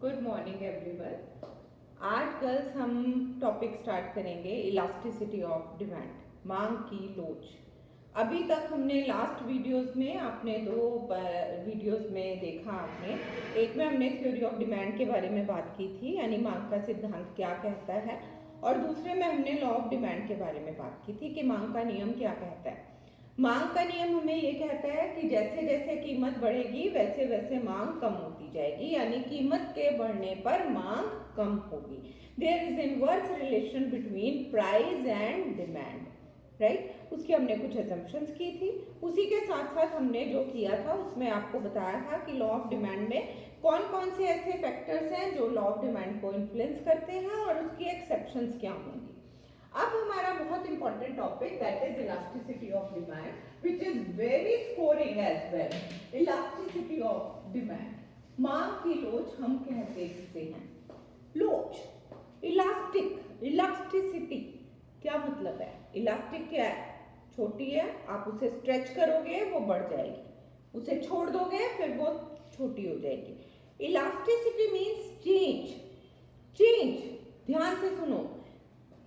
Good morning everyone. आज कल हम टॉपिक स्टार्ट करेंगे इलास्टिसिटी ऑफ डिमांड, मांग की लोच। अभी तक हमने लास्ट वीडियोस में आपने दो वीडियोस में देखा आपने, एक में हमने थ्योरी ऑफ डिमांड के बारे में बात की थी, यानी मांग का सिद्धांत क्या कहता है, और दूसरे में हमने लॉ ऑफ डिमांड के बारे में बात की थी कि मांग का नियम क्या कहता है। मांग का नियम हमें ये कहता है कि जैसे जैसे कीमत बढ़ेगी वैसे वैसे मांग कम होती जाएगी, यानी कीमत के बढ़ने पर मांग कम होगी। There is inverse relation between price and demand, right. उसकी हमने कुछ असम्पशंस की थी। उसी के साथ साथ हमने जो किया था उसमें आपको बताया था कि लॉ ऑफ डिमांड में कौन कौन से ऐसे फैक्टर्स हैं जो लॉ ऑफ डिमांड को इन्फ्लुएंस करते हैं और उसकी एक्सेप्शंस क्या होंगी। अब हमारा बहुत important topic that is elasticity of demand, which is very scoring as well. Elasticity of demand, मांग की लोच हम कहते किसे हैं? लोच, इलास्टिक, इलास्टिसिटी क्या मतलब है? इलास्टिक क्या है? छोटी है, आप उसे स्ट्रेच करोगे वो बढ़ जाएगी, उसे छोड़ दोगे फिर वो छोटी हो जाएगी। Elasticity means change, change. ध्यान से सुनो,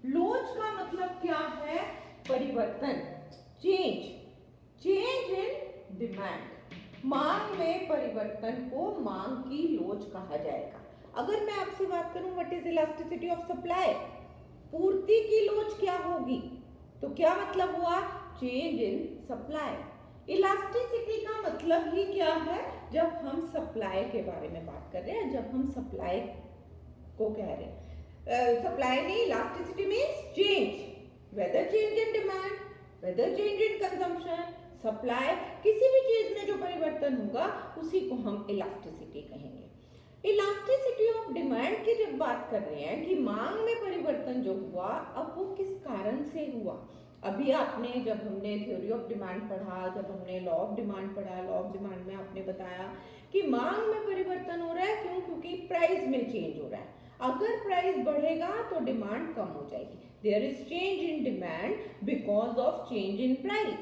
लोच का मतलब क्या है? परिवर्तन, चेंज, चेंज इन डिमांड। मांग में परिवर्तन को मांग की लोच कहा जाएगा। अगर मैं आपसे बात करूं what is elasticity of supply, पूर्ति की लोच क्या होगी, तो क्या मतलब हुआ? Change in supply. इलास्टिसिटी का मतलब ही क्या है? जब हम सप्लाई के बारे में बात कर रहे हैं, जब हम सप्लाई को कह रहे हैं, सप्लाई नहीं, elasticity means change, whether change in demand, whether change in consumption, supply, किसी भी चीज में जो परिवर्तन होगा उसी को हम इलास्टिसिटी कहेंगे। इलास्टिसिटी ऑफ डिमांड की जब बात कर रहे हैं कि मांग में परिवर्तन जो हुआ, अब वो किस कारण से हुआ? अभी आपने जब हमने थ्योरी ऑफ डिमांड पढ़ा, जब हमने लॉ ऑफ डिमांड पढ़ा, लॉ ऑफ डिमांड में आपने बताया कि मांग में परिवर्तन हो रहा है, क्यों? क्योंकि प्राइस में चेंज हो रहा है। अगर प्राइस बढ़ेगा तो डिमांड कम हो जाएगी। There is change in demand because of change in price.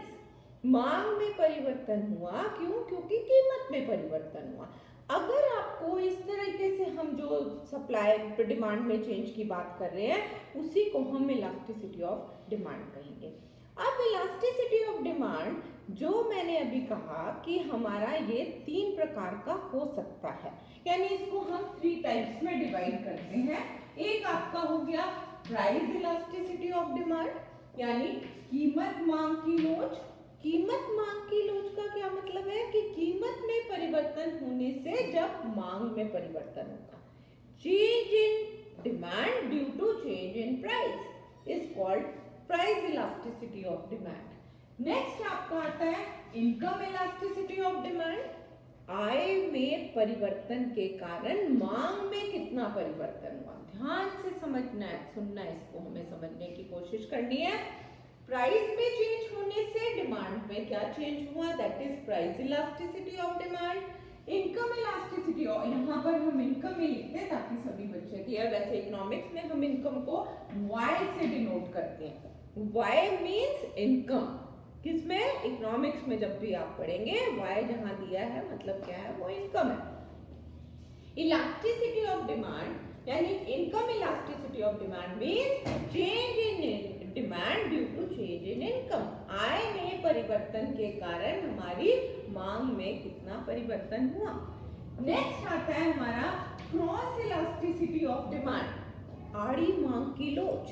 मांग में परिवर्तन हुआ, क्यों? क्योंकि कीमत में परिवर्तन हुआ। अगर आपको इस तरीके से हम जो सप्लाई डिमांड में चेंज की बात कर रहे हैं उसी को हम इलास्टिसिटी ऑफ डिमांड कहेंगे। अब इलास्टिसिटी ऑफ डिमांड जो मैंने अभी कहा कि हमारा ये 3 प्रकार का हो सकता है, यानी इसको हम 3 टाइप्स में डिवाइड करते हैं। एक आपका हो गया प्राइस इलास्टिसिटी ऑफ डिमांड, यानी कीमत मांग की लोच। कीमत मांग की लोच का क्या मतलब है कि कीमत में परिवर्तन होने से जब मांग में परिवर्तन होगा। Change in demand due to change in price is called price elasticity of demand. Next आपका आता है इनकम इलास्टिसिटी ऑफ डिमांड। आय में परिवर्तन के कारण मांग में कितना परिवर्तन हुआ। ध्यान से समझना है, सुनना है, इसको हमें समझने की कोशिश करनी है। प्राइस में चेंज होने से डिमांड में क्या चेंज हुआ, that is price elasticity of demand. Income elasticity, और यहाँ पर हम इनकम ही लिखते हैं ताकि सभी बच्चे क्लियर। वैसे इकोनॉमिक्स में हम इनकम को Y से डिनोट करते हैं। Y मीन्स इनकम, किसमें? इकोनॉमिक्स में जब भी आप पढ़ेंगे Y जहां दिया है मतलब क्या है, वो इनकम है। इलास्टिसिटी ऑफ डिमांड यानी income elasticity of demand means change in demand due to change in income. आय में परिवर्तन के कारण हमारी मांग में कितना परिवर्तन हुआ। नेक्स्ट आता है हमारा क्रॉस इलास्टिसिटी ऑफ डिमांड, आड़ी मांग की लोच।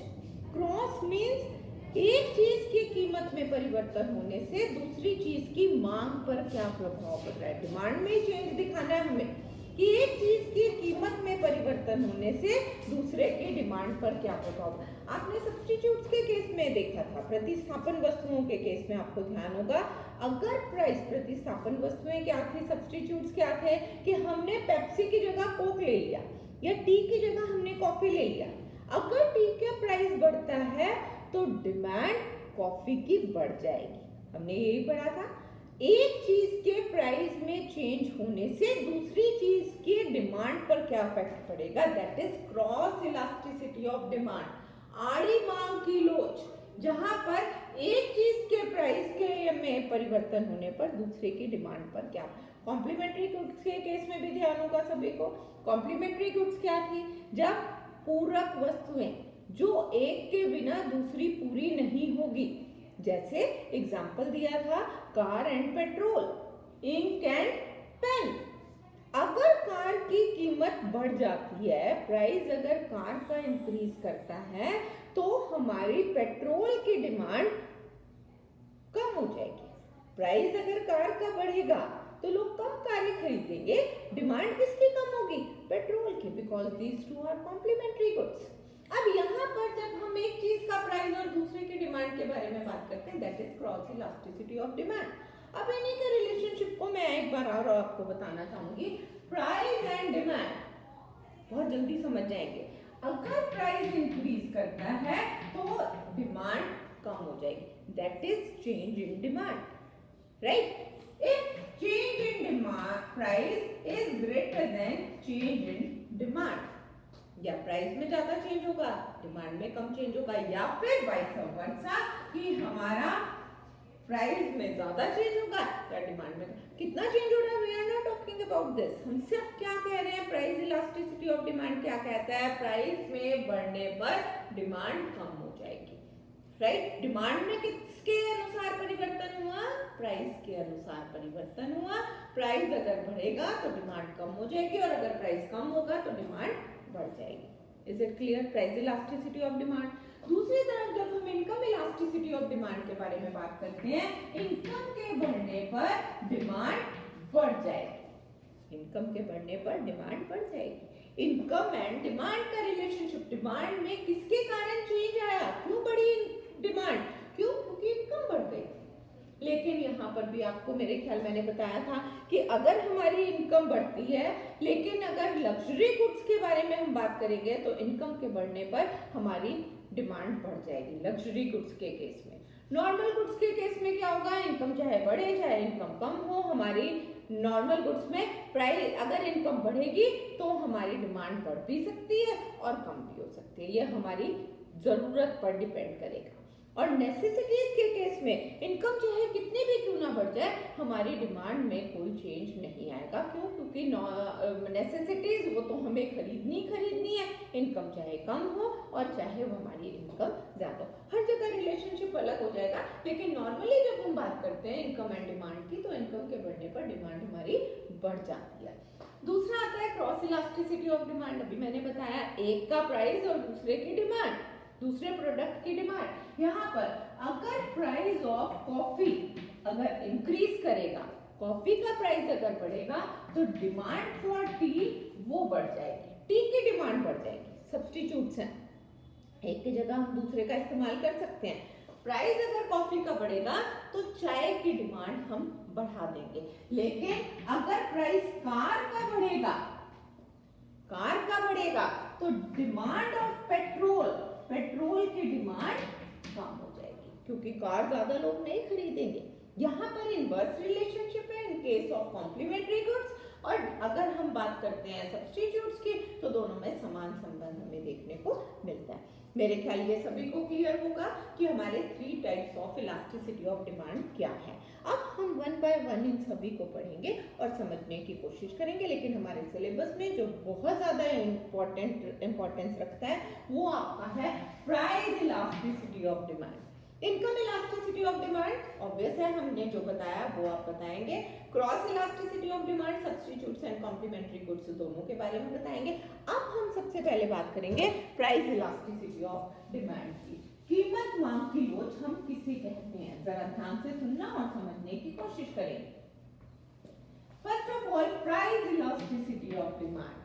क्रॉस मीन्स एक चीज की कीमत में परिवर्तन होने से दूसरी चीज की मांग पर क्या प्रभाव पड़ रहा है। डिमांड में चेंज दिखाना है हमें कि एक चीज की कीमत में परिवर्तन होने से दूसरे की डिमांड पर क्या प्रभाव। आपने सब्स्टिट्यूट्स के केस में देखा था, प्रतिस्थापन वस्तुओं के केस में आपको ध्यान होगा, अगर प्राइस, प्रतिस्थापन वस्तुएं क्या थी, सब्स्टिट्यूट्स क्या थे कि हमने पेप्सी की जगह कोक ले लिया या टी की जगह हमने कॉफी ले लिया। अगर टी का प्राइस बढ़ता है तो डिमांड कॉफी की बढ़ जाएगी। हमने यही पढ़ा था। एक चीज के प्राइस में चेंज होने से दूसरी चीज के डिमांड पर क्या इफेक्ट पड़ेगा, that is cross elasticity of demand, आड़ी मांग की लोच, जहां पर एक चीज के प्राइस के में परिवर्तन होने पर दूसरे की डिमांड पर क्या। कॉम्प्लीमेंट्री गुड्स के केस में भी ध्यान होगा सभी को। कॉम्प्लीमेंट्री गुड्स क्या थी? जब पूरक वस्तुएं जो एक के बिना दूसरी पूरी नहीं होगी, जैसे एग्जाम्पल दिया था car and petrol, ink and pen. अगर कार की कीमत बढ़ जाती है, प्राइस अगर कार का इंक्रीज करता है, तो हमारी पेट्रोल की डिमांड कम हो जाएगी। प्राइस अगर कार का बढ़ेगा तो लोग कम कारें खरीदेंगे, डिमांड किसकी कम होगी? पेट्रोल की, because these two are complementary goods. अब यहाँ पर जब हम एक चीज का प्राइस और दूसरे की डिमांड के बारे में बात करते हैं, that is cross elasticity of demand. अब इन्हीं के रिलेशनशिप को मैं एक बार और आपको बताना चाहूंगी। प्राइस एंड डिमांड बहुत जल्दी समझ जाएंगे। अगर प्राइस इंक्रीज करता है तो डिमांड कम हो जाएगी, that is change in demand, right? If change in demand price is greater than change in demand, या प्राइस में ज्यादा चेंज होगा, डिमांड में कम चेंज होगा, या फिर वाइस वर्सा कि हमारा प्राइस में ज्यादा चेंज होगा या डिमांड में। कितना चेंज हो रहा है? We are not talking about this. हम सिर्फ क्या कह रहे हैं? प्राइस इलास्टिसिटी ऑफ डिमांड क्या कहता है? प्राइस में बढ़ने पर डिमांड कम हो जाएगी, राइट? डिमांड में किसके अनुसार परिवर्तन हुआ? प्राइस के अनुसार परिवर्तन हुआ। प्राइस अगर बढ़ेगा तो डिमांड कम हो जाएगी, और अगर प्राइस कम होगा तो डिमांड बढ़ जाएगी। Is it clear? Price elasticity of demand. दूसरी तरफ जब हम इनकम इलास्टिसिटी ऑफ डिमांड के बारे में बात करते हैं, इनकम के बढ़ने पर डिमांड बढ़ जाएगी। इनकम के बढ़ने पर डिमांड बढ़ जाएगी। इनकम एंड डिमांड का रिलेशनशिप, डिमांड में किसके कारण चेंज आया? क्यों बढ़ी डिमांड? क्यों? क्योंकि इनकम बढ़ गई। लेकिन यहाँ पर भी आपको मेरे ख्याल मैंने बताया था कि अगर हमारी इनकम बढ़ती है, लेकिन अगर लग्जरी गुड्स के बारे में हम बात करेंगे तो इनकम के बढ़ने पर हमारी डिमांड बढ़ जाएगी लग्जरी गुड्स के केस में। नॉर्मल गुड्स के केस में क्या होगा? इनकम चाहे बढ़े चाहे इनकम कम हो, हमारी नॉर्मल गुड्स में प्राइस अगर इनकम बढ़ेगी तो हमारी डिमांड बढ़ भी सकती है और कम भी हो सकती है। ये हमारी जरूरत पर डिपेंड करेगा। और नेसेसिटीज के केस में इनकम चाहे कितनी भी क्यों ना बढ़ जाए, हमारी डिमांड में कोई चेंज नहीं आएगा। क्यों? क्योंकि नेसेसिटीज वो तो हमें खरीदनी है, इनकम चाहे कम हो और चाहे वो हमारी इनकम ज्यादा हो, हर जगह रिलेशनशिप अलग हो जाएगा। लेकिन नॉर्मली जब हम बात करते हैं इनकम एंड डिमांड की, तो इनकम के बढ़ने पर डिमांड हमारी बढ़ जाती है। दूसरा आता है क्रॉस इलास्टिसिटी ऑफ डिमांड। अभी मैंने बताया एक का प्राइस और दूसरे की डिमांड, दूसरे प्रोडक्ट की डिमांड। यहाँ पर अगर प्राइस ऑफ कॉफी अगर इंक्रीज करेगा, कॉफी का प्राइस अगर बढ़ेगा तो डिमांड फॉर टी वो बढ़ जाएगी, टी की डिमांड बढ़ जाएगी। सब्स्टिट्यूट्स हैं, एक की जगह हम दूसरे का इस्तेमाल कर सकते हैं। प्राइस अगर कॉफी का बढ़ेगा तो चाय की डिमांड हम बढ़ा देंगे। लेकिन अगर प्राइस कार का बढ़ेगा तो डिमांड ऑफ पेट्रोल की डिमांड कम हो जाएगी, क्योंकि कार ज्यादा लोग नहीं खरीदेंगे। यहाँ पर इनवर्स रिलेशनशिप है in case of complementary goods, और अगर हम बात करते हैं सब्स्टिट्यूट्स की तो दोनों में समान संबंध हमें देखने को मिलता है। मेरे ख्याल ये सभी को क्लियर होगा कि हमारे 3 types of elasticity of demand क्या है। अब हम 1 बाय 1 इन सभी को पढ़ेंगे और समझने की कोशिश करेंगे। लेकिन हमारे सिलेबस में जो बहुत ज्यादा इंपॉर्टेंस रखता है वो आपका है price elasticity of demand. Income elasticity of demand obvious है, हमने जो बताया वो आप बताएंगे। Cross elasticity of demand substitutes and complementary goods दोनों के बारे में बताएंगे। अब हम सबसे पहले बात करेंगे प्राइस इलास्टिसिटी ऑफ डिमांड की। कीमत मांग की लोच हम किसे कहते हैं, जरा ध्यान से सुनना और समझने की कोशिश करेंगे। First of all price elasticity of demand,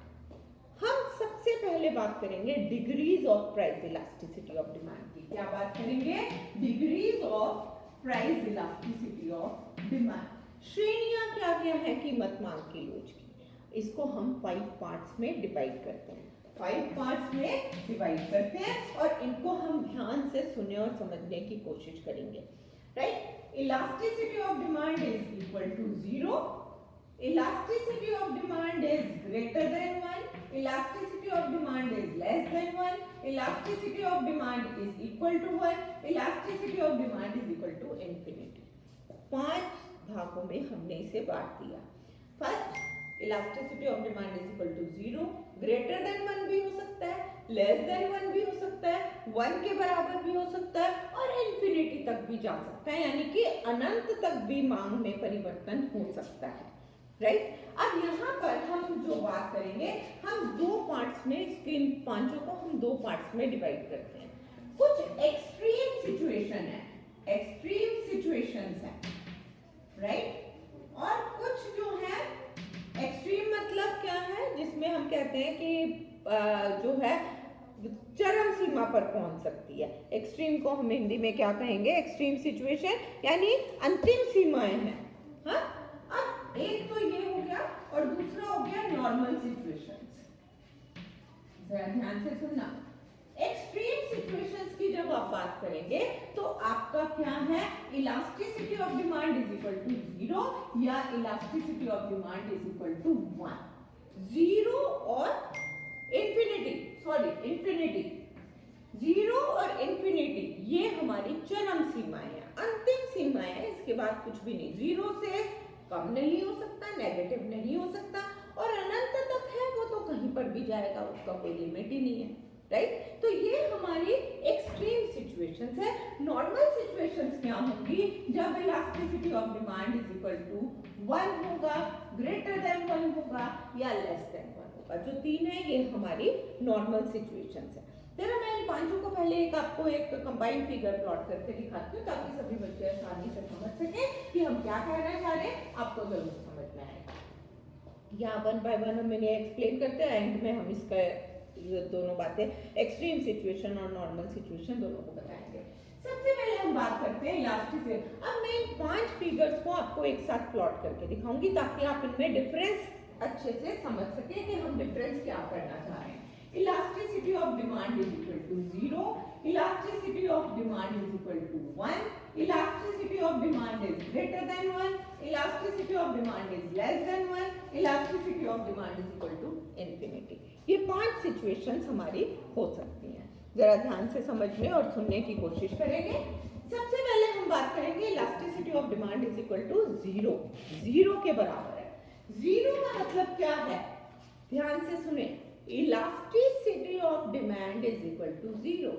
हम सबसे पहले बात करेंगे degrees of price elasticity of demand की। क्या बात करेंगे? Degrees of price elasticity of demand. श्रेणियां क्या क्या है कीमत मांग की लोच की? इसको हम 5 पार्ट्स में डिवाइड करते हैं, 5 पार्ट्स में डिवाइड करते हैं और इनको हम ध्यान से सुनने और समझने की कोशिश करेंगे। Right? Elasticity of demand is equal to 0, elasticity of demand is greater than 1, elasticity of demand is less than 1, elasticity of demand is equal to 1, elasticity of demand is equal to infinity। 5 भागों में हमने इसे बांट दिया। First, elasticity of demand is equal to 0, greater than 1 भी हो सकता है, लेस देन 1 भी हो सकता है, 1 के बराबर भी हो सकता है और इंफिनिटी तक भी जा सकता है, यानी कि अनंत तक भी मांग में परिवर्तन हो सकता है, राइट। अब यहाँ पर हम जो बात करेंगे, हम दो पार्ट्स में, इसके इन पांचों को हम दो पार्ट्स में डिवाइड करते हैं। कुछ एक्सट्रीम सिचुएशन है, एक्सट्रीम सिचुएशंस है, राइट, और कुछ जो है एक्सट्रीम मतलब क्या है, जिसमें हम कहते हैं कि जो है चरम सीमा पर पहुंच सकती है। एक्सट्रीम को हम हिंदी में क्या कहेंगे, एक्सट्रीम सिचुएशन, यानी अंतिम सीमाएं हैं। हाँ, अब एक तो ये हो गया और दूसरा हो गया नॉर्मल सिचुएशंस। जरा ध्यान से सुनना, एक्सट्रीम सिचुएशंस की जब आप बात करेंगे तो आपका क्या है, elasticity of demand is equal to 0 या elasticity of demand is equal to 1। 0 और इंफिनिटी, सॉरी इंफिनिटी, 0 और इंफिनिटी ये हमारी चरम सीमाएं हैं, अंतिम सीमाएं हैं, इसके बाद कुछ भी नहीं। 0 से कम नहीं हो सकता, नेगेटिव नहीं हो सकता, और अनंत तक है वो तो कहीं पर भी जाएगा, उसका कोई लिमिट ही नहीं है, राइट। तो ये हमारी एक्सट्रीम सिचुएशंस है। नॉर्मल सिचुएशंस क्या होंगी, जब elasticity of demand is equal to 1 होगा, ग्रेटर देन 1 होगा या लेस देन 1 होगा। जो तीन है ये हमारी नॉर्मल सिचुएशंस है। जरा मैं इन पांचों को पहले आपको एक कंबाइंड फिगर प्लॉट करके दिखाती हूँ, ताकि सभी बच्चे आसानी से समझ सके कि हम क्या कहना चाह रहे हैं, आपको जरूर समझ में आएगा। यहाँ 1 बाय 1 हम इन्हें एक्सप्लेन करते हैं, एंड में हम इसका दोनों बातें, एक्सट्रीम सिचुएशन और नॉर्मल सिचुएशन दोनों को बताएंगे। सबसे पहले हम बात करते हैं इलास्टिसिटी। अब मैं इन 5 फिगर्स को आपको एक साथ प्लॉट करके दिखाऊंगी, ताकि आप इनमें डिफरेंस अच्छे से समझ सके कि हम डिफरेंस क्या करना चाह रहे हैं। Elasticity of demand is equal to 0, elasticity of demand is equal to 1, elasticity of demand is greater than 1, elasticity of demand is less than 1, elasticity of demand is equal to infinity। ये 5 situations हमारी हो सकती हैं। जरा ध्यान से समझने और सुनने की कोशिश करेंगे। सबसे पहले हम बात करेंगे elasticity of demand is equal to 0, 0 के बराबर है। 0 का मतलब क्या है, ध्यान से सुने, elasticity of demand is equal to 0,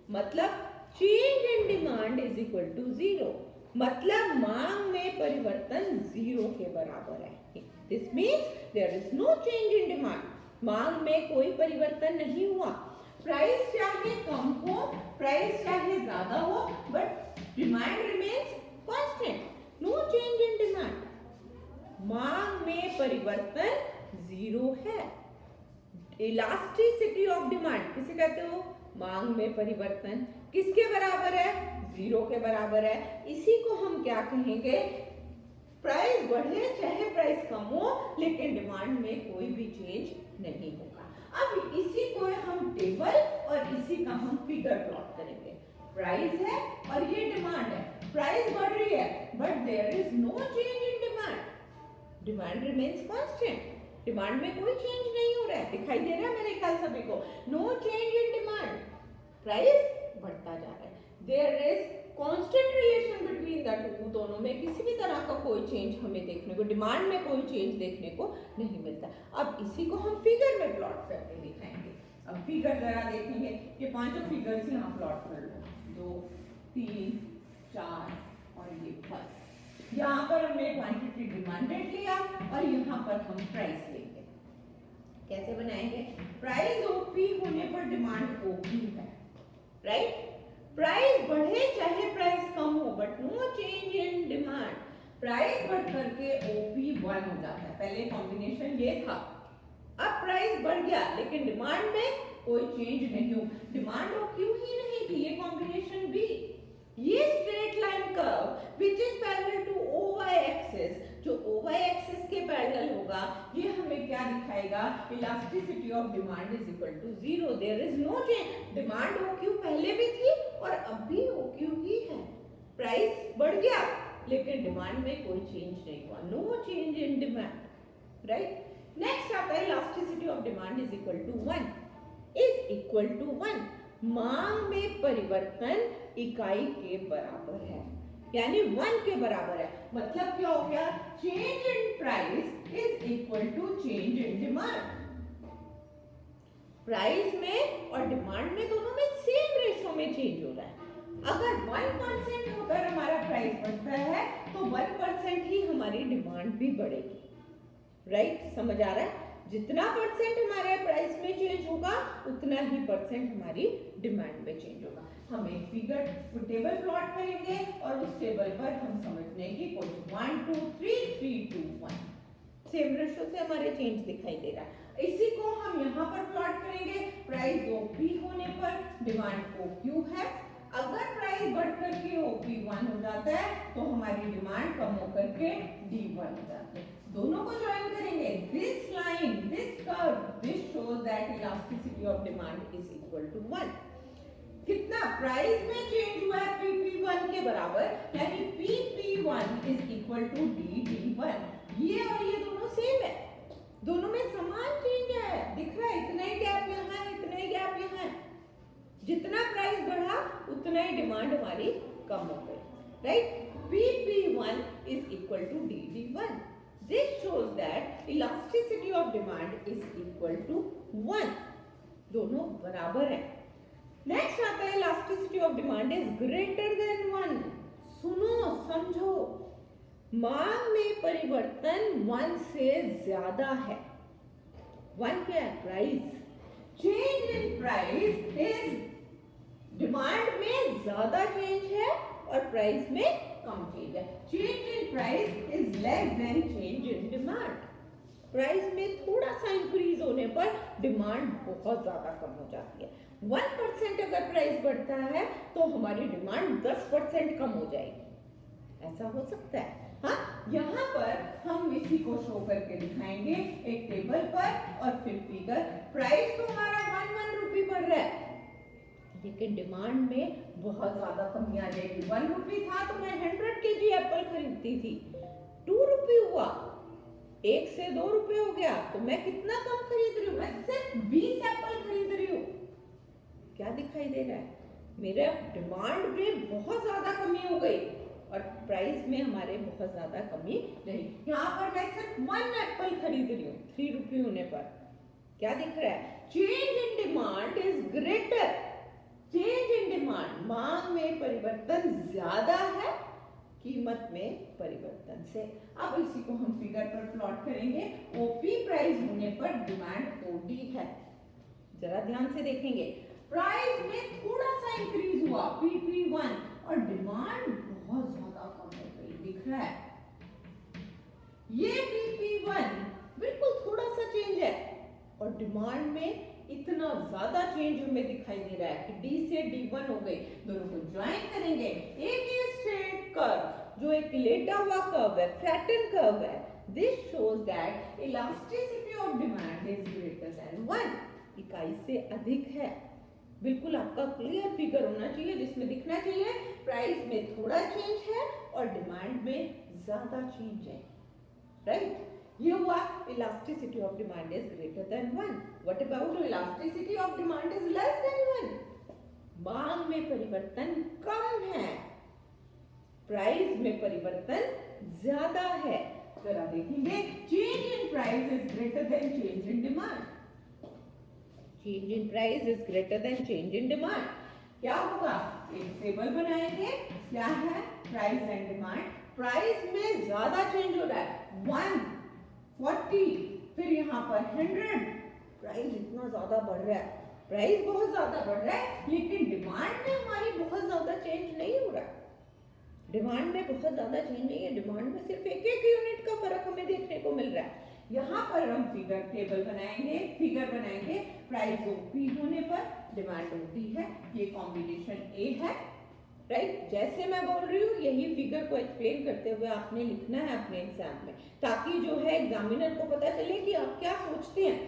मतलब change in demand is equal to 0, मतलब मांग में परिवर्तन 0 के बराबर है। This means there is no change in demand, मांग में कोई परिवर्तन नहीं हुआ। प्राइस चाहे कम हो, प्राइस चाहे ज्यादा हो, but demand remains constant, no change in demand, मांग में परिवर्तन 0 है। इलास्टिसिटी ऑफ डिमांड किसे कहते हो, मांग में परिवर्तन, किसके बराबर है, 0 के बराबर है। इसी को हम क्या कहेंगे, प्राइस बढ़े चाहे प्राइस कम हो, लेकिन डिमांड में कोई भी चेंज नहीं होगा। अब इसी को हम टेबल और इसी का हम फिगर प्लॉट करेंगे। प्राइस है और ये डिमांड है, प्राइस बढ़ रही है but there is no change in demand, demand remains constant, demand में कोई चेंज नहीं हो रहा है, दिखाई दे रहा है मेरे ख्याल सभी को, no change in demand, price बढ़ता जा रहा है, there is constant relation between the two, दोनों में किसी भी तरह का कोई चेंज हमें देखने को, डिमांड में कोई चेंज देखने को नहीं मिलता। अब इसी को हम फिगर में प्लॉट करके दिखाएंगे। अब फिगर जरा देखेंगे कि पांचों फिगर्स यहाँ प्लॉट कर लो, 2 3 4 और ये फर्स्ट। यहाँ पर हमने क्वांटिटी डिमांडेड लिया और यहाँ पर हम प्राइस लेंगे। कैसे बनाएंगे, प्राइस ओपी होने पर डिमांड ओपी है, राइट। प्राइस बढ़े चाहे प्राइस कम हो, but no change in demand, price बढ़ करके ओपी 1 हो जाता है। पहले कॉम्बिनेशन ये था, अब प्राइस बढ़ गया लेकिन डिमांड में कोई चेंज नहीं हो, डिमांड क्यों ही नहीं थी, ये कॉम्बिनेशन बी। ये straight line curve which is parallel to OY axis, जो OY एक्सिस के पैरेलल होगा, ये हमें क्या दिखाएगा, elasticity of demand is equal to 0, there is no change, demand OQ पहले भी थी और अब भी OQ ही है, प्राइस बढ़ गया लेकिन डिमांड में कोई चेंज नहीं हुआ, no change in demand, right. Next आता है elasticity of demand is equal to 1, is equal to 1, मांग में परिवर्तन इकाई के बराबर है। यानी 1 के बराबर है। मतलब क्या हो गया, change in price is equal to change in demand. Price में और डिमांड में दोनों में सेम रेशो में चेंज हो रहा है। अगर 1% होकर हमारा प्राइस बढ़ता है तो 1% ही हमारी डिमांड भी बढ़ेगी। राइट, समझ आ रहा है? जितना परसेंट हमारे प्राइस में चेंज होगा उतना ही परसेंट हमारी डिमांड में चेंज होगा। हम एक फिगर टेबल प्लॉट करेंगे और उस टेबल पर हम समझने की कोशिश 1 2 3 3 2 1 सेम रेशो से हमारे चेंज दिखाई दे रहा है। इसी को हम यहाँ पर प्लॉट करेंगे। प्राइस OP होने पर डिमांड OQ है। अगर प्राइस बढ़कर के OP 1 हो जाता है तो हमारी डिमांड कम होकर के D1 हो जाती है। दोनों को ज्वाइन करेंगे। This line, this curve, this shows that elasticity of demand is equal to 1। कितना प्राइस में चेंज हुआ है PP1 के बराबर, यानी PP1 is equal to DD1। ये और ये दोनों सेम है, दोनों में समान चेंज है। दिख रहा है, इतना ही गैप यहाँ है, इतना ही गैप यहाँ है। जितना प्राइस बढ़ा उतना ही डिमांड हमारी कम हो गई। Right, PP1 is equal to DD1. This shows that elasticity of demand is equal to 1. दोनों बराबर है। नेक्स्ट आता है elasticity of demand is greater than 1. सुनो समझो, मांग में परिवर्तन 1 से ज्यादा है। 1 क्या है? Price. Change in price is, demand में ज्यादा चेंज है और प्राइस में कम चेंज है। Change in price is less than change in demand. Price में थोड़ा सा इंक्रीज होने पर डिमांड बहुत ज्यादा कम हो जाती है। 1% अगर प्राइस बढ़ता है तो हमारी डिमांड 10% कम हो जाएगी। ऐसा हो सकता है। हाँ, यहाँ पर हम इसी को शो करके दिखाएंगे एक टेबल पर और फिर फिगर। प्राइस तो हमारा 1 रुपये बढ़ रहा है, लेकिन डिमांड में बहुत ज्यादा कमी आ जाएगी। 1 रुपये था तो मैं 100 kg एप्पल खरीदती थी, 2 रुपये हुआ, 1 से 2 रुपये हो गया, तो मैं कितना कम खरीद रही हूँ? मैं सिर्फ 20 एप्पल खरीद रही हूँ। क्या दिखाई दे रहा है? मेरे डिमांड में बहुत ज्यादा कमी हो गई और प्राइस में हमारे बहुत ज्यादा कमी नहीं। यहाँ पर मैं सिर्फ 1 एप्पल खरीद रही हूँ 3 रुपये होने पर। क्या दिख रहा है? Change in demand is greater. Change in demand, मांग में परिवर्तन ज्यादा है कीमत में परिवर्तन से। अब इसी को हम फिगर पर प्लॉट करेंगे। ओपी प्राइस होने पर डिमांड ओडी है। जरा ध्यान से देखेंगे, प्राइस में थोड़ा सा इंक्रीज हुआ PP1 और डिमांड बहुत ज्यादा कम हो गई। दिख रहा है? ये PP1 बिल्कुल थोड़ा सा चेंज है और डिमांड में इतना ज्यादा चेंज हमें दिखाई दे रहा है कि D से D1 हो गई। दोनों को ज्वाइन करेंगे। एक ये स्ट्रेट कर्व जो एक लेटा हुआ कर्व है, फ्लैटन कर्व है। This shows that elasticity of demand is greater than 1। इकाई से अधिक है। बिल्कुल आपका क्लियर फिगर होना चाहिए जिसमें दिखना चाहिए प्राइस में थोड़ा चेंज है और डिमांड में ज्यादा चेंज है। राइट, ये हुआ elasticity of demand is greater than 1. What about elasticity of demand is less than 1? मांग में परिवर्तन कम है, प्राइस में परिवर्तन ज्यादा है। जरा देखेंगे, change in price is greater than change in demand. Change in price is greater than change in demand. क्या होगा? एक टेबल बनाएंगे। क्या है? Price and demand. प्राइस में ज्यादा चेंज हो रहा है 140, फिर यहाँ पर 100। प्राइस इतना ज्यादा बढ़ रहा है, प्राइस बहुत ज्यादा बढ़ रहा है, लेकिन डिमांड में हमारी बहुत ज्यादा चेंज नहीं हो रहा। डिमांड में बहुत ज्यादा चेंज नहीं है, डिमांड में सिर्फ एक यूनिट का फर्क हमें देखने को मिल रहा है। यहाँ पर हम फिगर टेबल बनाएंगे, फिगर बनाएंगे। प्राइस ओपी होने पर डिमांड ओडी है। ये कॉम्बिनेशन ए है। राइट, जैसे मैं बोल रही हूँ यही फिगर को एक्सप्लेन करते हुए आपने लिखना है अपने एग्जाम में, ताकि जो है एग्जामिनर को पता चले कि आप क्या सोचते हैं।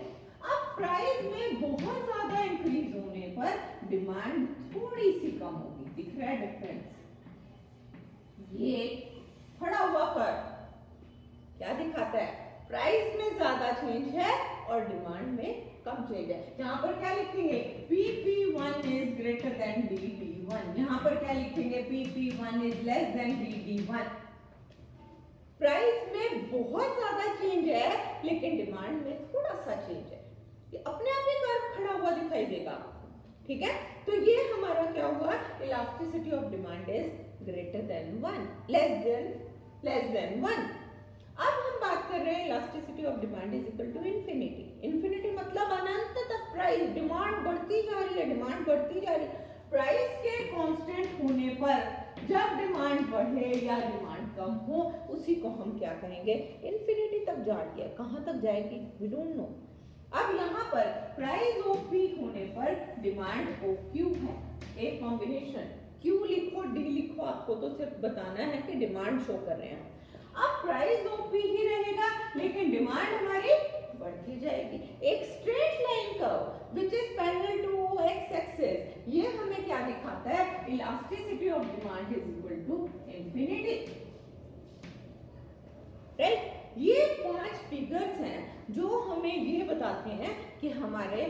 अब प्राइस में बहुत ज्यादा इंक्रीज होने पर डिमांड थोड़ी सी कम होगी। दिख रहा है डिफरेंस? ये खड़ा हुआ कर्व क्या दिखाता है? प्राइस में ज्यादा चेंज है और डिमांड में कम चेंज है। यहाँ पर क्या लिखेंगे, PP1 is greater then DD1। यहाँ पर क्या लिखेंगे, PP1 is less than DD1। Price में बहुत ज्यादा चेंज है लेकिन डिमांड में थोड़ा सा चेंज है, ये अपने आप ही कर्व खड़ा हुआ दिखाई देगा। ठीक है, तो ये हमारा क्या हुआ, elasticity of demand is greater than 1, less than 1। अब हम बात कर रहे हैं elasticity of demand is equal to infinity. Infinity मतलब अनंत तक प्राइस, डिमांड बढ़ती जा रही है, डिमांड बढ़ती जा रही है। प्राइस के कांस्टेंट होने पर जब डिमांड बढ़े या डिमांड कम हो, उसी को हम क्या कहेंगे, इंफिनिटी तक जा रही है। कहां तक जाएगी, वी डोंट नो। अब यहाँ पर प्राइस ऑफ पी होने पर डिमांड ओ क्यू है, एक कॉम्बिनेशन, क्यू लिखो डी लिखो, आपको तो सिर्फ बताना है कि डिमांड शो कर रहे हैं। अब प्राइस ऑफ पी ही रहेगा लेकिन डिमांड हमारी बढ़ती जाएगी। एक straight line curve which is parallel to X axis, ये हमें क्या दिखाता है, elasticity of demand is equal to infinity. Right, ये 5 फिगर्स हैं जो हमें ये बताते हैं कि हमारे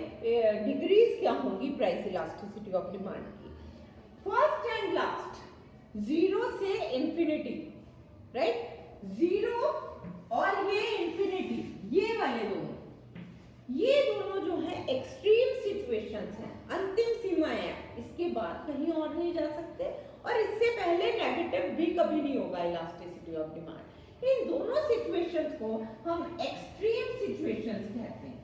डिग्रीज क्या होंगी प्राइस इलास्टिसिटी ऑफ डिमांड की। फर्स्ट एंड लास्ट, 0 से इंफिनिटी, राइट, 0 और ये इंफिनिटी, ये वाले दोनों, ये दोनों जो है एक्सट्रीम सिचुएशंस हैं, अंतिम सीमाएं हैं, इसके बाद कहीं और नहीं जा सकते और इससे पहले नेगेटिव भी कभी नहीं होगा इलास्टिसिटी ऑफ डिमांड। इन दोनों सिचुएशंस को हम एक्सट्रीम सिचुएशंस कहते हैं।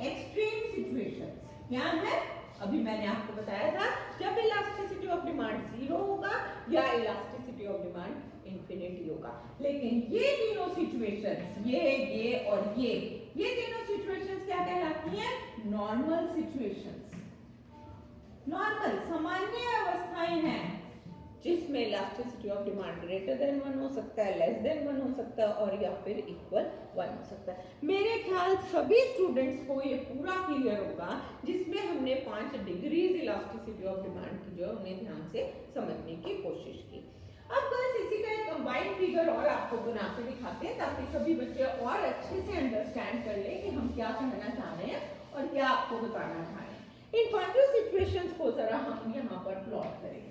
एक्सट्रीम सिचुएशंस क्या है, अभी मैंने आपको बताया था, जब इलास्टिसिटी ऑफ डिमांड 0 होगा या इलास्टिसिटी ऑफ डिमांड इंफिनिटी होगा। लेकिन ये तीनों सिचुएशंस, ये और ये तीनों सिचुएशंस क्या कहलाती हैं, नॉर्मल सिचुएशंस। नॉर्मल सामान्य अवस्थाएं हैं जिसमें elasticity of demand greater than 1 हो सकता है, लेस देन 1 हो सकता है और या फिर इक्वल 1 हो सकता है। मेरे ख्याल सभी स्टूडेंट्स को ये पूरा क्लियर होगा जिसमें हमने 5 डिग्रीज इलास्टिसिटी ऑफ डिमांड की जो उन्हें ध्यान से समझने की कोशिश की। अब बस इसी का एक कंबाइंड फिगर और आपको बना के दिखाते हैं ताकि सभी बच्चे और अच्छे से अंडरस्टैंड कर लें कि हम क्या कहना चाह रहे हैं और क्या आपको बताना चाह रहे हैं। इन 5 सिचुएशंस को जरा हम यहाँ पर प्लॉट करेंगे।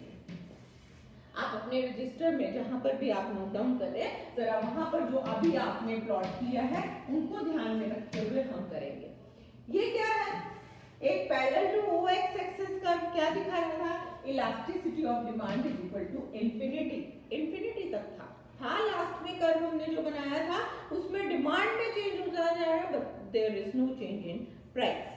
आप अपने रजिस्टर में जहां पर भी आप नोट डाउन करें, जरा वहां पर जो अभी आपने प्लॉट किया है उनको ध्यान में रखते हुए हम करेंगे। ये क्या है, एक parallel to O X axis curve क्या दिखाया था, elasticity of demand is equal to infinity, infinity तक था लास्ट में कर्व हमने जो बनाया था, उसमें डिमांड में चेंज हो जा रहा है but there is no change in price.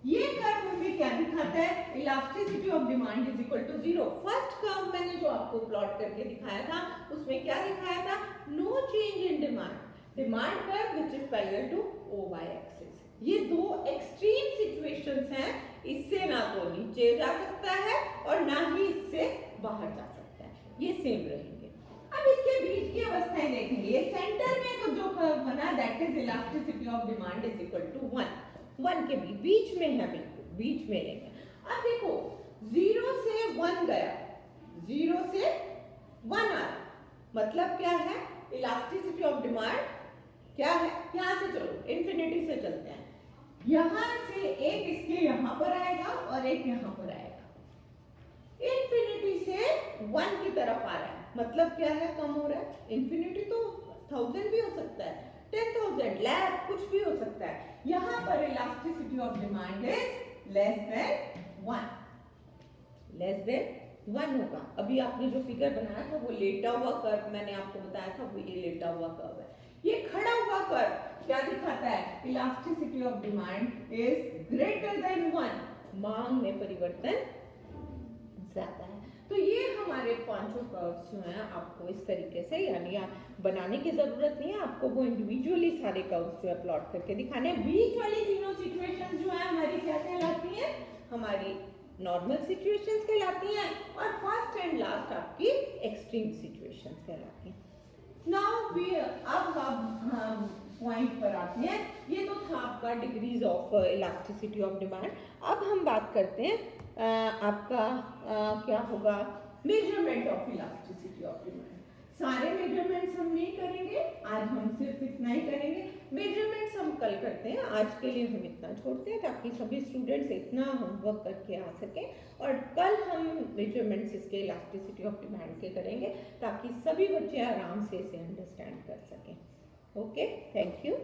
ये कर्व हमें क्या दिखाता है, elasticity of demand is equal to 0। First curve मैंने जो आपको प्लॉट करके दिखाया था उसमें क्या दिखाया था, no change in demand curve which is parallel to O Y axis. ये दो एक्सट्रीम सिचुएशंस हैं, इससे ना तो नीचे जा सकता है और ना ही इससे बाहर जा सकता है, ये सेम रहेंगे। अब इसके बीच की अवस्थाएं देखेंगे, ये सेंटर में तो जो कर्व बना that is elasticity of demand is equal to 1 के बीच में है, बिल्कुल बीच में लेंगे। अब देखो 0 से 1 गया, 0 से 1 आया, मतलब क्या है, इलास्टिसिटी ऑफ डिमांड क्या है, यहां से चलो इंफिनिटी से चलते हैं, यहां से एक इसके यहां पर आएगा और एक यहां पर आएगा। इंफिनिटी से 1 की तरफ आ रहा है, मतलब क्या है, कम हो रहा है। इंफिनिटी तो 1000 भी हो सकता है, 10,000 लाख कुछ भी हो सकता है। यहाँ पर elasticity of demand is less than 1 होगा। अभी आपने जो फिगर बनाया था वो लेटा हुआ कर्व मैंने आपको बताया था, वो ये लेटा हुआ कर्व है। ये खड़ा हुआ कर्व क्या दिखाता है, elasticity of demand is greater than 1, मांग में परिवर्तन ज्यादा है। तो ये हमारे पांचों कर्व्स जो हैं आपको इस तरीके से, यानी आप बनाने की जरूरत नहीं है, आपको वो इंडिविजुअली सारे कर्व्स जो है प्लॉट करके दिखाने हैं। बीच वाली तीनों सिचुएशंस जो है हमारी क्या कहलाती हैं, हमारी नॉर्मल सिचुएशंस कहलाती हैं और फर्स्ट एंड लास्ट आपकी एक्सट्रीम सिचुएशंस कहलाती हैं। नाउ वी अब हम पॉइंट पर आते हैं। ये तो था आपका degrees of elasticity of demand. अब हम बात करते हैं आपका क्या होगा, measurement of elasticity of demand. सारे मेजरमेंट्स हम नहीं करेंगे, आज हम सिर्फ इतना ही करेंगे। मेजरमेंट्स हम कल करते हैं, आज के लिए हम इतना छोड़ते हैं ताकि सभी स्टूडेंट्स इतना होमवर्क करके आ सकें, और कल हम मेजरमेंट्स इसके इलास्टिसिटी ऑफ डिमांड के करेंगे ताकि सभी बच्चे आराम से इसे अंडरस्टैंड कर सकें। Okay, thank you.